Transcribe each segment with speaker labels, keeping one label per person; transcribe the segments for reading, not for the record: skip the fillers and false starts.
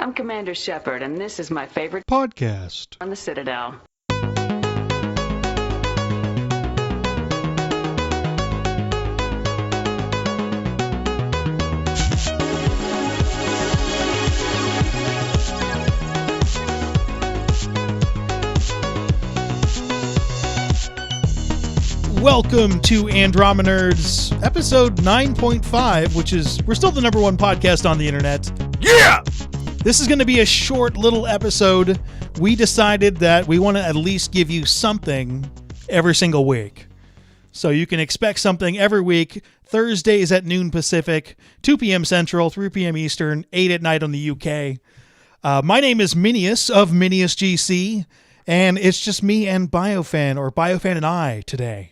Speaker 1: I'm Commander Shepard, and this is my favorite
Speaker 2: podcast
Speaker 1: on the Citadel.
Speaker 2: Welcome to Andromenerds, episode 9.5, which is, we're still the number one podcast on the internet.
Speaker 3: Yeah!
Speaker 2: This is going to be a short little episode. We decided that we want to at least give you something every single week. So you can expect something every week, Thursdays at noon Pacific, 2 p.m. Central, 3 p.m. Eastern, 8 at night on the UK. My name is Minius of MiniusGC, and it's just me and BioFan, or BioFan and I, today.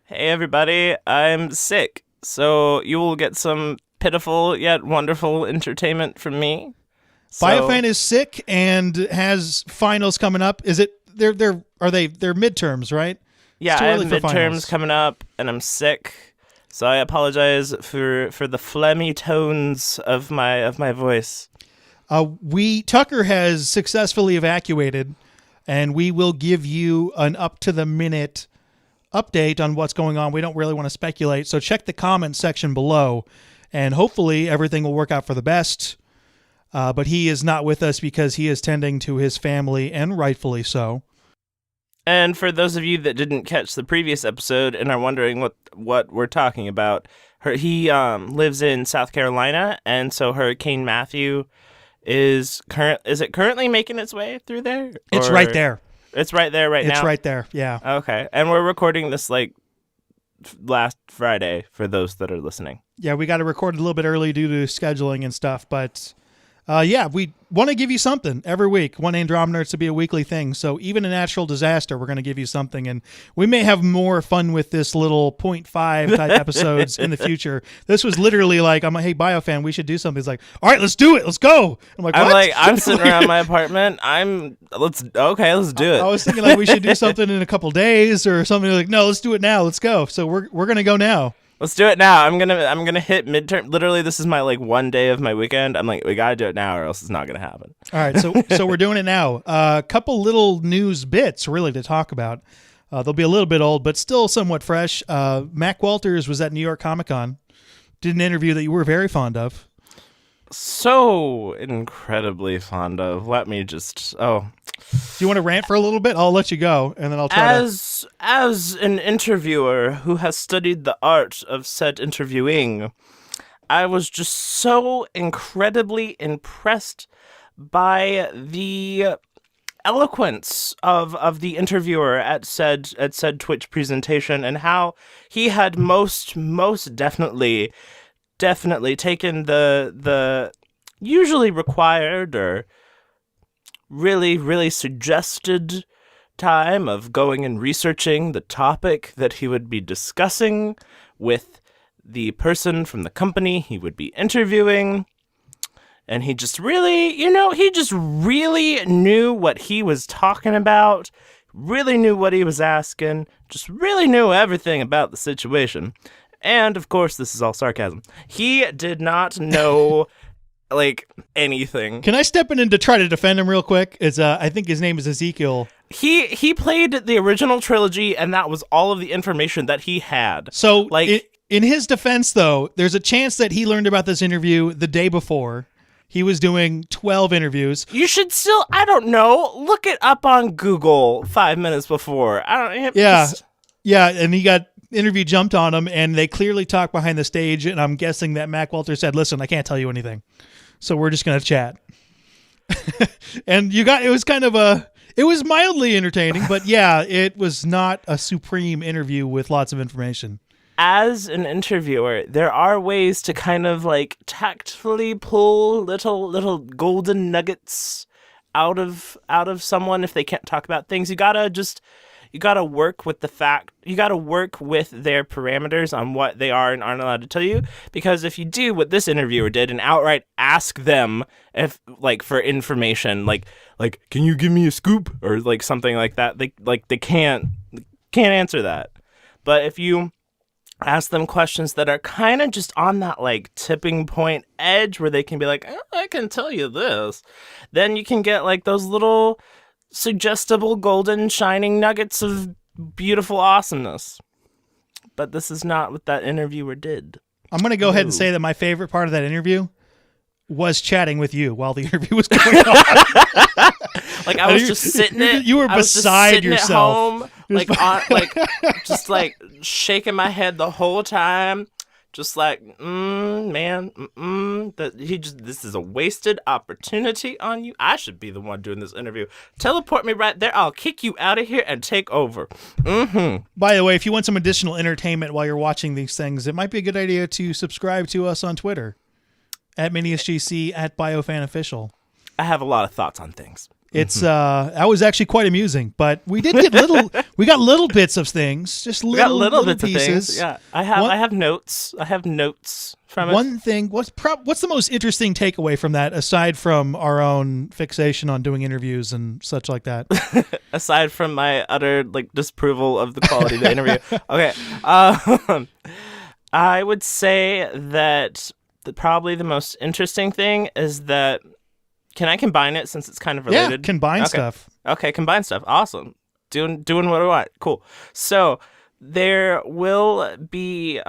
Speaker 3: Hey everybody, I'm sick, so you will get some pitiful yet wonderful entertainment from me.
Speaker 2: BioFan is sick and has finals coming up. Is it they're midterms, right?
Speaker 3: Yeah,
Speaker 2: Still
Speaker 3: I have
Speaker 2: early for
Speaker 3: midterms
Speaker 2: finals.
Speaker 3: coming up, and I'm sick, so I apologize for the phlegmy tones of my voice.
Speaker 2: Tucker has successfully evacuated, and we will give you an up to the minute update on what's going on. We don't really want to speculate, so check the comment section below, and hopefully everything will work out for the best. But he is not with us because he is tending to his family, and rightfully so.
Speaker 3: And for those of you that didn't catch the previous episode and are wondering what we're talking about, he lives in South Carolina, and so Hurricane Matthew is it currently making its way through there?
Speaker 2: It's right there.
Speaker 3: It's right there now?
Speaker 2: It's right there, yeah.
Speaker 3: Okay, and we're recording this last Friday for those that are listening.
Speaker 2: Yeah, we got to record a little bit early due to scheduling and stuff, but yeah, we want to give you something every week. One Andromenerds to be a weekly thing, so even a natural disaster, we're going to give you something, and we may have more fun with this little 0.5 type episodes in the future. This was literally like, I'm like, hey, BioFan, we should do something. It's like, all right, let's do it. Let's go. I'm like, what?
Speaker 3: I'm sitting around my apartment. Let's do it.
Speaker 2: I was thinking like we should do something in a couple days or something. Like, no, let's do it now. Let's go. So we're going to go now.
Speaker 3: Let's do it now. I'm gonna hit midterm. Literally, this is my one day of my weekend. I'm like, we gotta do it now, or else it's not gonna happen.
Speaker 2: All right, so we're doing it now. A couple little news bits really to talk about. They'll be a little bit old, but still somewhat fresh. Mac Walters was at New York Comic Con. Did an interview that you were very fond of.
Speaker 3: So incredibly fond of. Let me just. Oh.
Speaker 2: Do you want to rant for a little bit? I'll let you go, and then I'll try
Speaker 3: As an interviewer who has studied the art of said interviewing, I was just so incredibly impressed by the eloquence of the interviewer at said Twitch presentation, and how he had most definitely taken the usually required or really suggested time of going and researching the topic that he would be discussing with the person from the company he would be interviewing. And he just really, knew what he was talking about, really knew what he was asking, just really knew everything about the situation. And, of course, this is all sarcasm. He did not know anything.
Speaker 2: Can I step in to try to defend him real quick? I think his name is Ezekiel.
Speaker 3: He played the original trilogy, and that was all of the information that he had.
Speaker 2: So, in his defense, though, there's a chance that he learned about this interview the day before. He was doing 12 interviews.
Speaker 3: You should still, I don't know, look it up on Google 5 minutes before.
Speaker 2: Yeah, and he got interview jumped on him, and they clearly talked behind the stage, and I'm guessing that Mac Walter said, listen, I can't tell you anything. So we're just going to chat. And it was mildly entertaining, but yeah, it was not a supreme interview with lots of information.
Speaker 3: As an interviewer, there are ways to kind of tactfully pull little golden nuggets out of someone if they can't talk about things. You gotta work with their parameters on what they are and aren't allowed to tell you. Because if you do what this interviewer did and outright ask them if for information, can you give me a scoop or something like that, they can't answer that. But if you ask them questions that are kind of just on that like tipping point edge where they can be like, I can tell you this. Then you can get like those little suggestible golden shining nuggets of beautiful awesomeness. But this is not what that interviewer did.
Speaker 2: I'm going to go ahead and say that my favorite part of that interview was chatting with you while the interview was going on.
Speaker 3: Like I was just sitting
Speaker 2: you were beside yourself.
Speaker 3: At home, just like shaking my head the whole time, just like, this is a wasted opportunity on you. I should be the one doing this interview. Teleport me right there. I'll kick you out of here and take over.
Speaker 2: By the way, if you want some additional entertainment while you're watching these things, it might be a good idea to subscribe to us on Twitter at MiniusGC at BioFan Official.
Speaker 3: I have a lot of thoughts on things.
Speaker 2: It's that was actually quite amusing, but we did get we got little bits of things, just little
Speaker 3: bits
Speaker 2: pieces.
Speaker 3: Of things. Yeah, I have notes. I have notes from it.
Speaker 2: One thing, what's the most interesting takeaway from that, aside from our own fixation on doing interviews and such like that?
Speaker 3: Aside from my utter like disapproval of the quality of the interview. Okay, I would say that probably the most interesting thing is that. Can I combine it since it's kind of related?
Speaker 2: Yeah, combine stuff.
Speaker 3: Okay, combine stuff. Awesome. Doing what I want. Cool. So there will be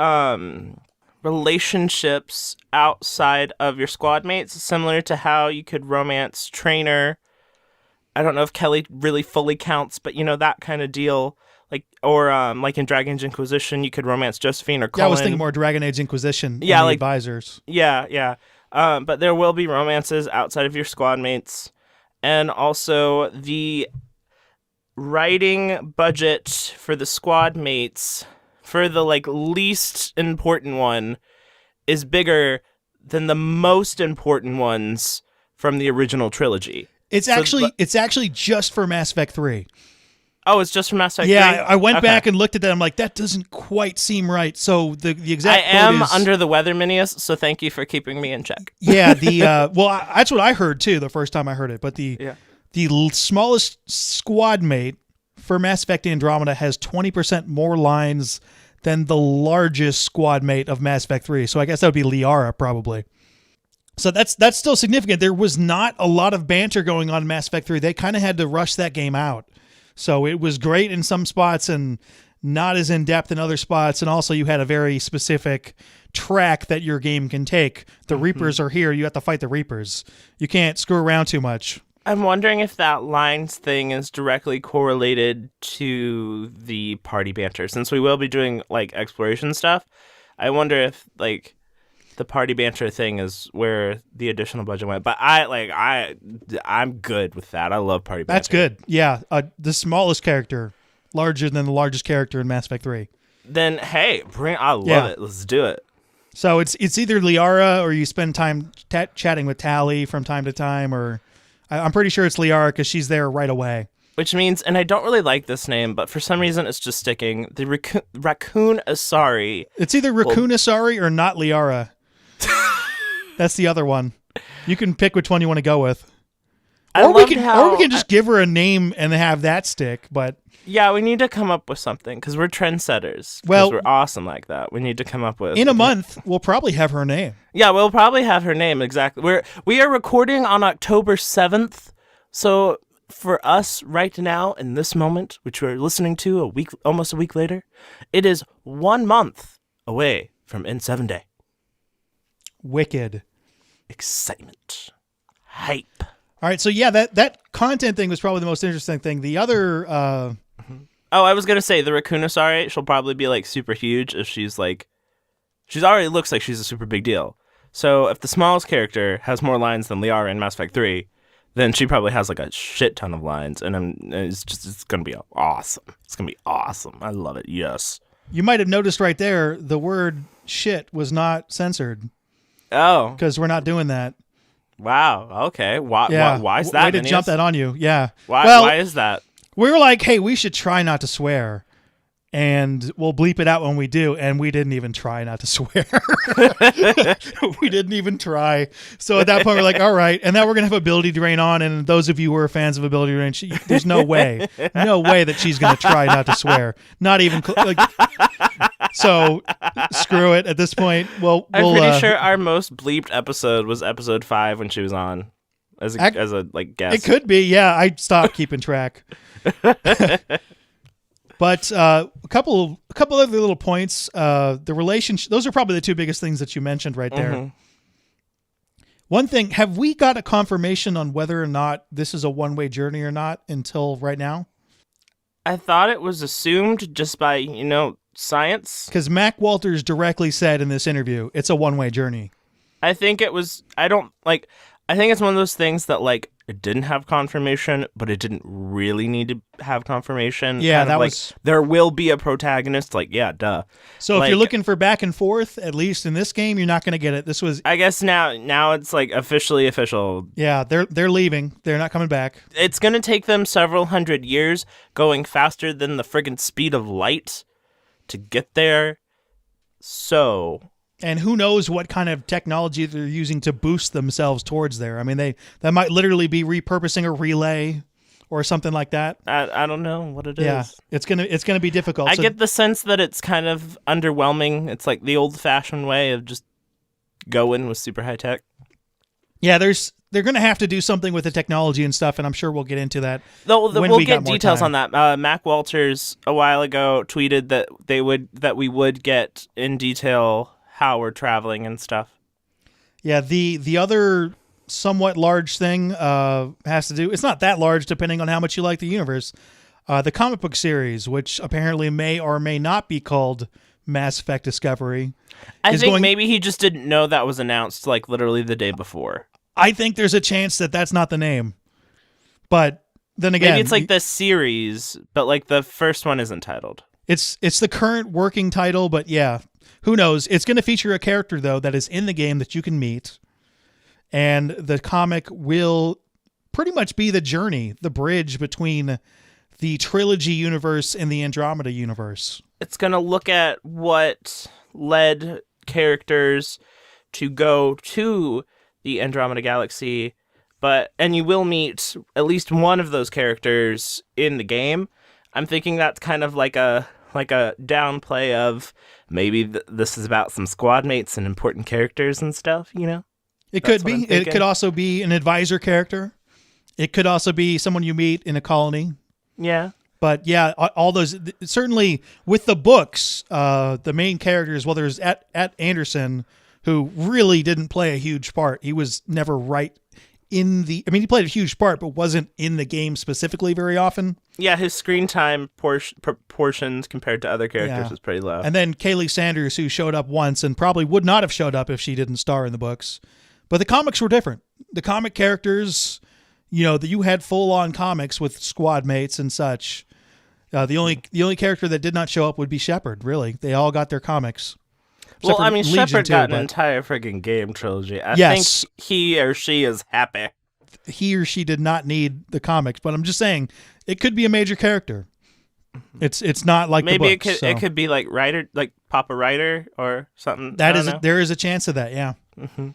Speaker 3: relationships outside of your squad mates, similar to how you could romance Trainer. I don't know if Kelly really fully counts, but that kind of deal. Like like in Dragon Age Inquisition, you could romance Josephine or Cullen.
Speaker 2: Yeah, I was thinking more Dragon Age Inquisition.
Speaker 3: Yeah,
Speaker 2: and the
Speaker 3: like
Speaker 2: advisors.
Speaker 3: Yeah. But there will be romances outside of your squad mates, and also the writing budget for the squad mates for the like least important one is bigger than the most important ones from the original trilogy.
Speaker 2: It's actually just for Mass Effect 3.
Speaker 3: Oh, it's just for Mass Effect 3?
Speaker 2: Yeah, I went back and looked at that. I'm like, that doesn't quite seem right. So the exact quote
Speaker 3: am
Speaker 2: is,
Speaker 3: under the weather, Minius, so thank you for keeping me in check.
Speaker 2: Yeah, that's what I heard too the first time I heard it. But the smallest squad mate for Mass Effect Andromeda has 20% more lines than the largest squad mate of Mass Effect 3. So I guess that would be Liara probably. So that's still significant. There was not a lot of banter going on in Mass Effect 3. They kind of had to rush that game out. So it was great in some spots and not as in-depth in other spots. And also you had a very specific track that your game can take. The Reapers are here. You have to fight the Reapers. You can't screw around too much.
Speaker 3: I'm wondering if that lines thing is directly correlated to the party banter. Since we will be doing like exploration stuff, I wonder if like the party banter thing is where the additional budget went. But I'm good with that. I love party banter.
Speaker 2: That's good. Yeah, the smallest character, larger than the largest character in Mass Effect 3.
Speaker 3: Then hey, I love it. Let's do it.
Speaker 2: So it's either Liara or you spend time chatting with Tali from time to time, or I'm pretty sure it's Liara because she's there right away.
Speaker 3: Which means, and I don't really like this name, but for some reason it's just sticking. The Raccoon Asari.
Speaker 2: It's either Raccoon Asari or not Liara. That's the other one. You can pick which one you want to go with. Or we can just give her a name and have that stick. But
Speaker 3: yeah, we need to come up with something because we're trendsetters.
Speaker 2: Well,
Speaker 3: we're awesome like that. We need to come up with.
Speaker 2: In a month, we'll probably have her name.
Speaker 3: Yeah, we'll probably have her name exactly. We are recording on October 7th, so for us right now in this moment, which we're listening to almost a week later, it is 1 month away from N7 Day.
Speaker 2: Wicked.
Speaker 3: Excitement. Hype.
Speaker 2: All right, so yeah, that content thing was probably the most interesting thing. The other...
Speaker 3: Oh, I was going to say, the Raccoon Asari, she'll probably be like super huge if she's like... She's already looks like she's a super big deal. So if the smallest character has more lines than Liara in Mass Effect 3, then she probably has like a shit ton of lines, and it's going to be awesome. It's going to be awesome. I love it. Yes.
Speaker 2: You might have noticed right there, the word shit was not censored.
Speaker 3: Oh.
Speaker 2: Because we're not doing that.
Speaker 3: Wow. Okay. Why is that?
Speaker 2: Way to jump that on you. Yeah.
Speaker 3: Why is that?
Speaker 2: We were like, hey, we should try not to swear. And we'll bleep it out when we do. And we didn't even try not to swear. We didn't even try. So at that point, we're like, all right. And now we're going to have AbilityDrain on. And those of you who are fans of AbilityDrain, there's no way that she's going to try not to swear. Not even So screw it at this point. Well,
Speaker 3: I'm pretty sure our most bleeped episode was episode 5 when she was on as a like guest.
Speaker 2: It could be. Yeah, I stopped keeping track. But a couple other little points. The relationship. Those are probably the two biggest things that you mentioned right there.
Speaker 3: Mm-hmm.
Speaker 2: One thing, have we got a confirmation on whether or not this is a one-way journey or not until right now?
Speaker 3: I thought it was assumed just by, science.
Speaker 2: Because Mac Walters directly said in this interview, it's a one-way journey.
Speaker 3: I think it was, I think it's one of those things that, it didn't have confirmation, but it didn't really need to have confirmation.
Speaker 2: Yeah,
Speaker 3: kind
Speaker 2: that
Speaker 3: of
Speaker 2: was...
Speaker 3: there will be a protagonist, yeah, duh.
Speaker 2: So if you're looking for back and forth, at least in this game, you're not going to get it. This was...
Speaker 3: I guess now it's, officially official.
Speaker 2: Yeah, they're leaving. They're not coming back.
Speaker 3: It's going to take them several hundred years, going faster than the friggin' speed of light to get there. So...
Speaker 2: And who knows what kind of technology they're using to boost themselves towards there. I mean, that might literally be repurposing a relay or something like that.
Speaker 3: I don't know what it is.
Speaker 2: Yeah, it's gonna be difficult.
Speaker 3: I get the sense that it's kind of underwhelming. It's like the old-fashioned way of just going with super high tech.
Speaker 2: Yeah, they're gonna have to do something with the technology and stuff, and I'm sure we'll get into that.
Speaker 3: We'll get details on that. Mac Walters a while ago tweeted that we would get in detail how we're traveling and stuff.
Speaker 2: Yeah, the other somewhat large thing has to do... It's not that large, depending on how much you like the universe. The comic book series, which apparently may or may not be called Mass Effect Discovery.
Speaker 3: I think maybe he just didn't know that was announced, literally the day before.
Speaker 2: I think there's a chance that that's not the name. But then again...
Speaker 3: Maybe it's the series, but the first one isn't titled.
Speaker 2: It's the current working title, but yeah... Who knows? It's going to feature a character, though, that is in the game that you can meet. And the comic will pretty much be the journey, the bridge between the Trilogy universe and the Andromeda universe.
Speaker 3: It's going to look at what led characters to go to the Andromeda Galaxy, and you will meet at least one of those characters in the game. I'm thinking that's kind of like a downplay of maybe this is about some squad mates and important characters and stuff,
Speaker 2: It could be. It could also be an advisor character. It could also be someone you meet in a colony.
Speaker 3: Yeah.
Speaker 2: But yeah, all those, certainly with the books, the main characters, well, there's at Anderson, who really didn't play a huge part. He was never he played a huge part, but wasn't in the game specifically very often.
Speaker 3: Yeah, his screen time proportions compared to other characters was pretty low.
Speaker 2: And then Kaylee Sanders, who showed up once and probably would not have showed up if she didn't star in the books. But the comics were different. The comic characters, that you had full-on comics with squad mates and such. The only character that did not show up would be Shepard, really. They all got their comics.
Speaker 3: Well, Shepard got an entire friggin' game trilogy. I think he or she is happy.
Speaker 2: He or she did not need the comics, but I'm just saying it could be a major character. It's not like
Speaker 3: maybe
Speaker 2: the books,
Speaker 3: it could be like Ryder, like Papa Ryder or something.
Speaker 2: There is a chance of that, yeah. Mm-hmm.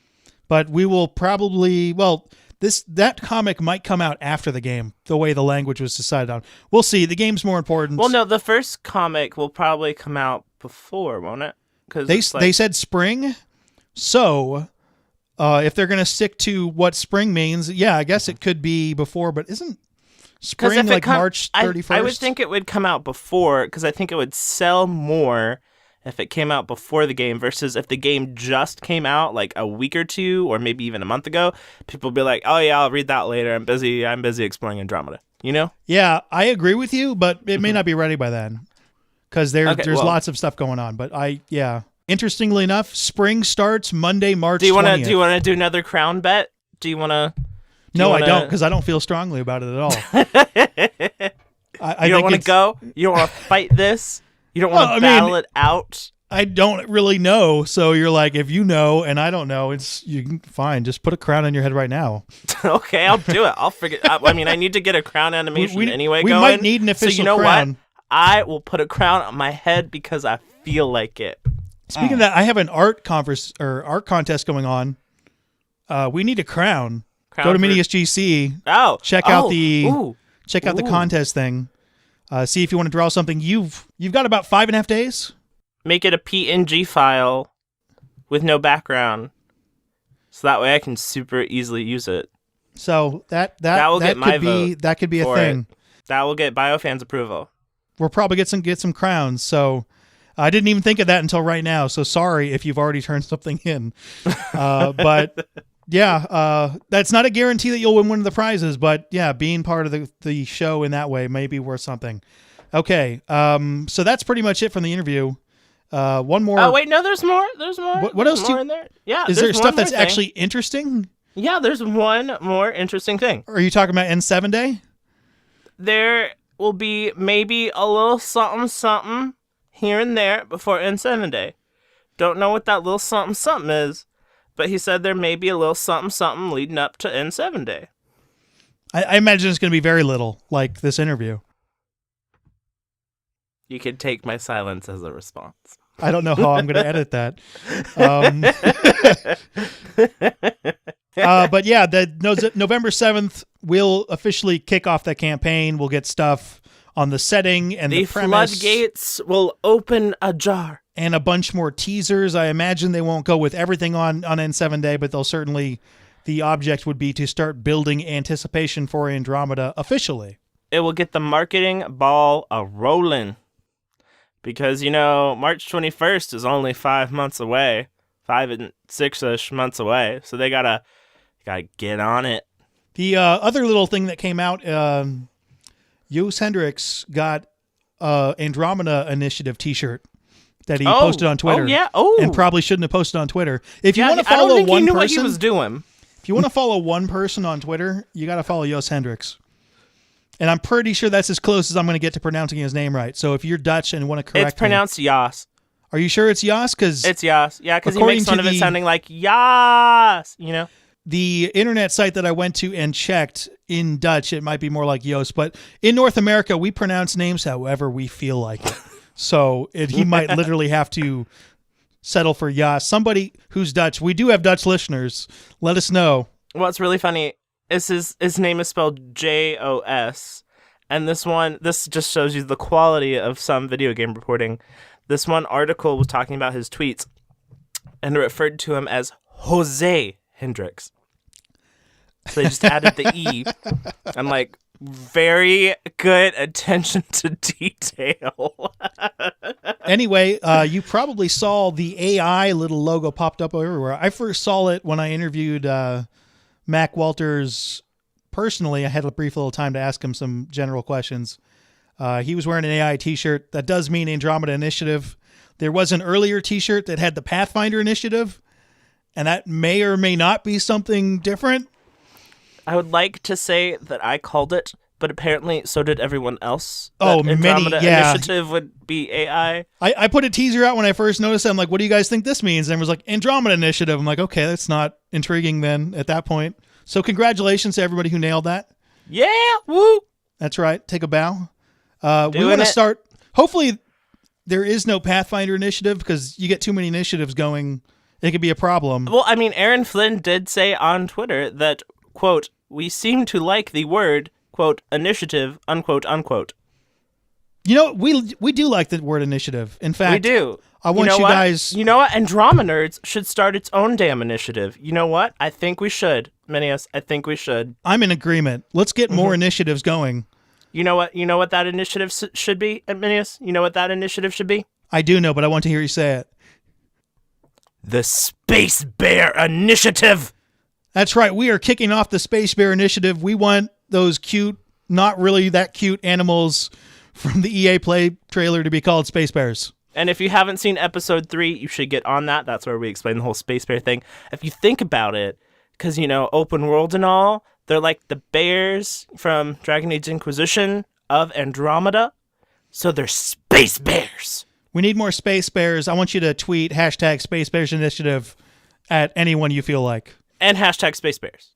Speaker 2: But we will probably that comic might come out after the game, the way the language was decided on. We'll see. The game's more important.
Speaker 3: Well, no, the first comic will probably come out before, won't it?
Speaker 2: They said spring, so if they're going to stick to what spring means, yeah, I guess it could be before, but isn't spring March 31st?
Speaker 3: I would think it would come out before, because I think it would sell more if it came out before the game versus if the game just came out a week or two or maybe even a month ago. People would be like, oh yeah, I'll read that later. I'm busy exploring Andromeda, Yeah,
Speaker 2: I agree with you, but it may not be ready by then. Because there's lots of stuff going on, but interestingly enough, spring starts Monday, March 20th.
Speaker 3: Do you want to do another crown bet? Do you want to?
Speaker 2: No, I don't, because I don't feel strongly about it at all.
Speaker 3: You don't want to go? You don't want to fight this? You don't want to battle it out?
Speaker 2: I don't really know, so you're like, if you know and I don't know, fine. Just put a crown on your head right now.
Speaker 3: Okay, I'll do it. I'll figure. I need to get a crown animation anyway.
Speaker 2: We might need an official crown.
Speaker 3: What? I will put a crown on my head because I feel like it.
Speaker 2: Speaking of that, I have an art contest going on. We need a crown. Go to MiniusGC.
Speaker 3: Oh,
Speaker 2: check out the contest thing. See if you want to draw something. You've got about 5.5 days.
Speaker 3: make it a PNG file with no background, so that way I can super easily use it.
Speaker 2: So that
Speaker 3: will get my vote
Speaker 2: that could be a thing.
Speaker 3: That will get BioFan's approval.
Speaker 2: We'll probably get some crowns. So I didn't even think of that until right now. So sorry if you've already turned something in. But yeah, that's not a guarantee that you'll win one of the prizes. But yeah, being part of the show in that way may be worth something. Okay, so that's pretty much it from the interview. One more.
Speaker 3: Oh wait, no, there's more. There's more.
Speaker 2: What else
Speaker 3: in there? Yeah,
Speaker 2: is there stuff that's actually interesting?
Speaker 3: Yeah, there's one more interesting thing.
Speaker 2: Are you talking about N7 Day?
Speaker 3: There will be maybe a little something here and there before N7 Day. Don't know what that little something is, but he said there may be a little something leading up to N7 Day.
Speaker 2: I imagine it's going to be very little, like this interview.
Speaker 3: You can take my silence as a response.
Speaker 2: I don't know how I'm going to edit that. But yeah, November 7th, we'll officially kick off the campaign. We'll get stuff on the setting and the premise.
Speaker 3: The floodgates will open ajar.
Speaker 2: And a bunch more teasers. I imagine they won't go with everything on N7 Day, but they'll certainly, the object would be to start building anticipation for Andromeda officially.
Speaker 3: It will get the marketing ball a-rolling. Because, March 21st is only 5 months away. 5 and 6-ish months away. So they gotta get on it. The
Speaker 2: other little thing that came out, Joost Hendricks got Andromeda Initiative t-shirt that he posted on Twitter.
Speaker 3: Oh, yeah. Oh.
Speaker 2: And probably shouldn't have posted on Twitter. If you want to follow
Speaker 3: I don't think
Speaker 2: one
Speaker 3: he knew
Speaker 2: person,
Speaker 3: what he was doing.
Speaker 2: If you want to follow one person on Twitter, you got to follow Joost Hendricks. And I'm pretty sure that's as close as I'm going to get to pronouncing his name right. So if you're Dutch and want to correct
Speaker 3: It's pronounced Jas.
Speaker 2: Are you sure it's Jas?
Speaker 3: It's Jas. Yeah, because he makes fun of it sounding like Jas,
Speaker 2: The internet site that I went to and checked in Dutch, it might be more like Joost. But in North America, we pronounce names however we feel like it. So he might literally have to settle for Jas. Somebody who's Dutch. We do have Dutch listeners. Let us know.
Speaker 3: What's really funny is his name is spelled Jos, and this just shows you the quality of some video game reporting. This one article was talking about his tweets, and it referred to him as Jose Hendricks. So they just added the E. I'm like, very good attention to detail.
Speaker 2: Anyway, you probably saw the AI little logo popped up everywhere. I first saw it when I interviewed Mac Walters personally. I had a brief little time to ask him some general questions. He was wearing an AI t-shirt. That does mean Andromeda Initiative. There was an earlier t-shirt that had the Pathfinder Initiative, and that may or may not be something different.
Speaker 3: I would like to say that I called it, but apparently so did everyone else.
Speaker 2: Andromeda
Speaker 3: Initiative would be AI.
Speaker 2: I put a teaser out when I first noticed it. I'm like, what do you guys think this means? And it was like, Andromeda Initiative. I'm like, okay, that's not intriguing then at that point. So congratulations to everybody who nailed that.
Speaker 3: Yeah, woo!
Speaker 2: That's right. Take a bow. We want to start. Hopefully, there is no Pathfinder Initiative because you get too many initiatives going. It could be a problem.
Speaker 3: Well, I mean, Aaron Flynn did say on Twitter that, quote, we seem to like the word, quote, initiative, unquote, unquote.
Speaker 2: We do like the word initiative. In fact,
Speaker 3: we do.
Speaker 2: I want you guys.
Speaker 3: You know what? Andromenerds should start its own damn initiative. You know what? I think we should. Minius, I think we should.
Speaker 2: I'm in agreement. Let's get more initiatives going.
Speaker 3: You know what? You know what that initiative should be, Minius? You know what that initiative should be?
Speaker 2: I do know, but I want to hear you say it.
Speaker 3: The SpaceBear Initiative.
Speaker 2: That's right. We are kicking off the SpaceBear Initiative. We want those cute, not really that cute animals from the EA Play trailer to be called Space Bears.
Speaker 3: And if you haven't seen episode 3, you should get on that. That's where we explain the whole Space Bear thing. If you think about it, because, open world and all, they're like the bears from Dragon Age Inquisition of Andromeda. So they're Space Bears.
Speaker 2: We need more Space Bears. I want you to tweet hashtag Space Bears Initiative at anyone you feel like.
Speaker 3: And hashtag Space Bears.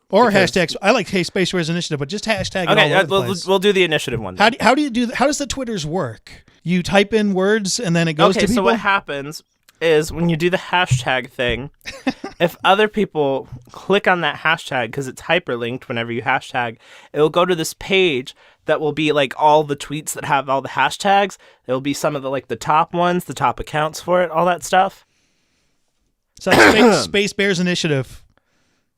Speaker 2: Or hashtag, I like Space Bears Initiative, but just hashtag it all over the place.
Speaker 3: We'll do the initiative one.
Speaker 2: How does the Twitters work? You type in words and then it goes to people?
Speaker 3: So what happens is when you do the hashtag thing, if other people click on that hashtag, because it's hyperlinked whenever you hashtag, it will go to this page that will be like all the tweets that have all the hashtags. It will be some of the like the top ones, the top accounts for it, all that stuff.
Speaker 2: So that's SpaceBear Initiative.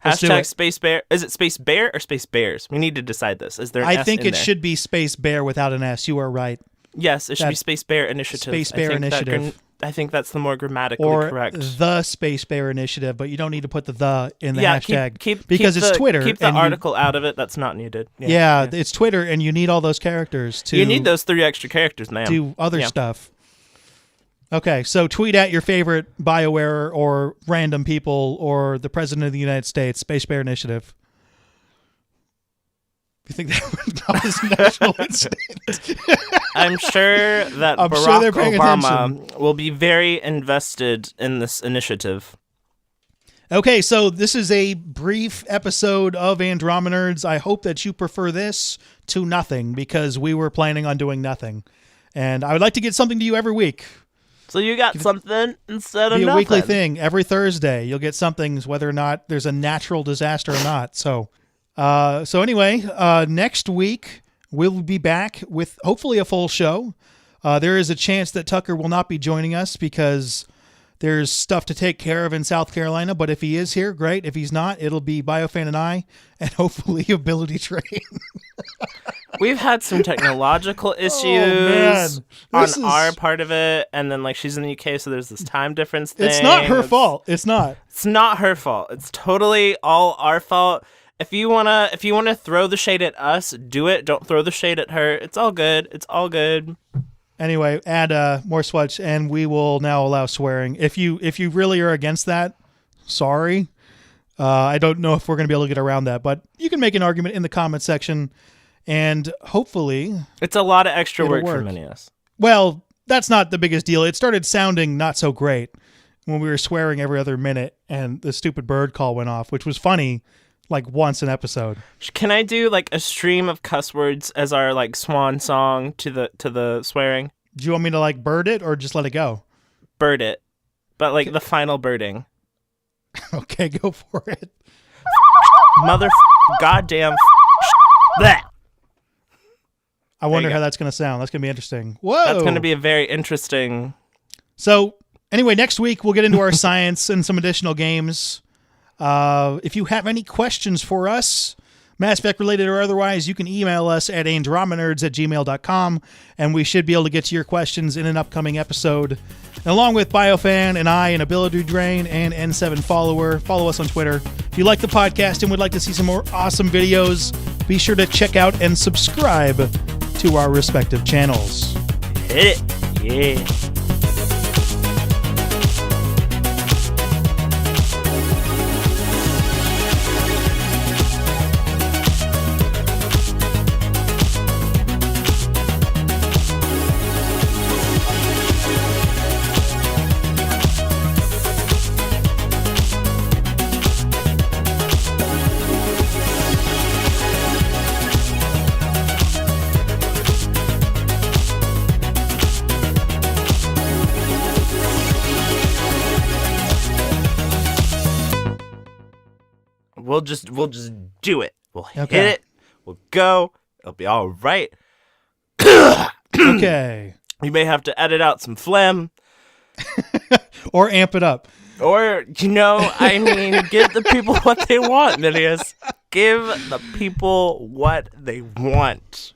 Speaker 2: Let's do
Speaker 3: Hashtag
Speaker 2: it.
Speaker 3: SpaceBear. Is it SpaceBear or SpaceBears? We need to decide this. Is there an
Speaker 2: I
Speaker 3: S
Speaker 2: think
Speaker 3: in
Speaker 2: it
Speaker 3: there?
Speaker 2: should be SpaceBear without an S. You are right.
Speaker 3: Yes, it should be
Speaker 2: That's
Speaker 3: SpaceBear Initiative.
Speaker 2: SpaceBear Initiative.
Speaker 3: I think that's the more grammatically
Speaker 2: Or
Speaker 3: correct.
Speaker 2: the SpaceBear Initiative, but you don't need to put the in the
Speaker 3: Yeah,
Speaker 2: hashtag
Speaker 3: keep
Speaker 2: because it's Twitter.
Speaker 3: Keep the
Speaker 2: and you-
Speaker 3: article out of it. That's not needed.
Speaker 2: Yeah, it's Twitter, and you need all those characters to
Speaker 3: You need those 3 extra characters, man.
Speaker 2: do other
Speaker 3: Yeah.
Speaker 2: stuff. Okay, so tweet at your favorite BioWare or random people or the President of the United States, SpaceBear Initiative. You think that would cause a national incident?
Speaker 3: I'm sure that
Speaker 2: I'm sure
Speaker 3: Barack
Speaker 2: they're paying
Speaker 3: Obama will be very invested in this initiative.
Speaker 2: Okay, so this is a brief episode of Andromenerds. I hope that you prefer this to nothing because we were planning on doing nothing. And I would like to get something to you every week.
Speaker 3: So you got something instead of
Speaker 2: Be a
Speaker 3: nothing.
Speaker 2: weekly thing. Every Thursday, you'll get something, whether or not there's a natural disaster or not. So anyway, next week we'll be back with hopefully a full show. There is a chance that Tucker will not be joining us because there's stuff to take care of in South Carolina. But if he is here, great. If he's not, it'll be BioFan and I, and hopefully AbilityDrain.
Speaker 3: We've had some technological issues
Speaker 2: man.
Speaker 3: on
Speaker 2: This is-
Speaker 3: our part of it, and then like she's in the UK, so there's this time difference thing.
Speaker 2: It's not her fault. It's not.
Speaker 3: It's not her fault. It's totally all our fault. If you wanna throw the shade at us, do it. Don't throw the shade at her. It's all good. It's all good.
Speaker 2: Anyway, add more swatch, and we will now allow swearing. If you really are against that, sorry. I don't know if we're going to be able to get around that, but you can make an argument in the comment section, and hopefully,
Speaker 3: It's a lot of extra
Speaker 2: It'll
Speaker 3: work for
Speaker 2: work.
Speaker 3: Minius.
Speaker 2: well, that's not the biggest deal. It started sounding not so great when we were swearing every other minute, and the stupid bird call went off, which was funny, like once an episode.
Speaker 3: Can I do like a stream of cuss words as our like swan song to the swearing?
Speaker 2: Do you want me to like bird it or just let it go?
Speaker 3: Bird it, but like the final birding.
Speaker 2: Okay, go for it.
Speaker 3: Mother, goddamn, bleh.
Speaker 2: I wonder
Speaker 3: you
Speaker 2: how
Speaker 3: go.
Speaker 2: that's going to sound. That's going to be interesting. Whoa.
Speaker 3: That's going to be a very interesting.
Speaker 2: So anyway, next week we'll get into our science and some additional games. If you have any questions for us, Mass Effect related or otherwise, you can email us at andromenerds@gmail.com, and we should be able to get to your questions in an upcoming episode. And along with BioFan and I and AbilityDrain and N7Follower, follow us on Twitter. If you like the podcast and would like to see some more awesome videos, be sure to check out and subscribe to our respective channels.
Speaker 3: Hit it. Yeah. We'll just do it. We'll hit
Speaker 2: Okay.
Speaker 3: it. We'll go. It'll be all right.
Speaker 2: Okay.
Speaker 3: You may have to edit out some phlegm.
Speaker 2: Or amp it up.
Speaker 3: Or, give the people what they want, Minius. Give the people what they want.